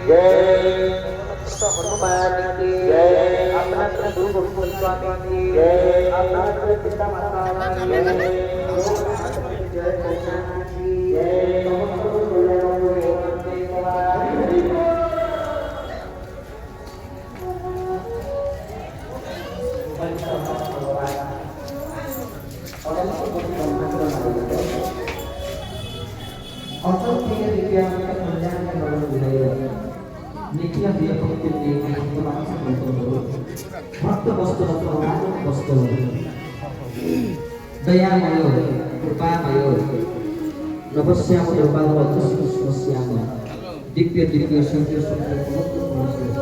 जय हनुमान की जय। अपना गुरु गोविंद स्वामी की जय। अपना पिता माता की दयामय कृपामय नवश्याम द्रौपदश्याम दिव्य दिव्य शंकर सकल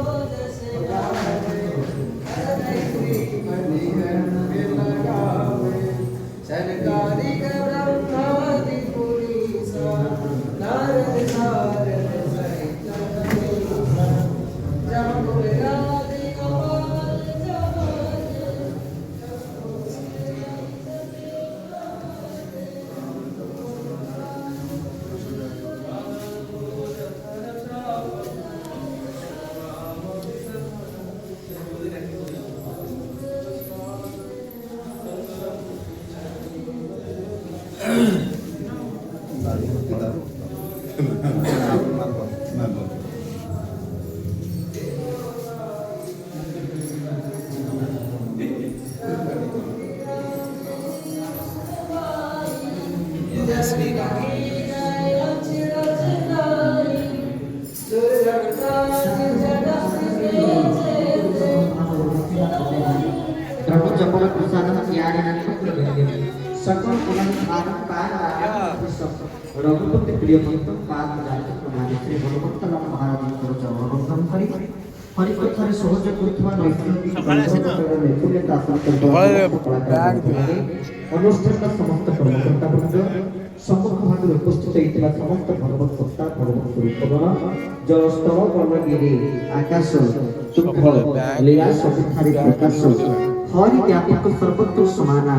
रघुपति प्रिय भक्त पाद प्रणाली श्री भगवंत महाराज चरण करी हरिकथार सहज करुवा अनुष्ठान समस्त कर्मकर्ता वृंद सम्मुख भाग उपस्थित होता समस्त भगवत भक्ता भगवत स्वरूपगण जलस्थल कर्णगिरी आकाश शुद्ध लीला सबुठारी प्रकाश हरि व्यापक सर्वत्र समाना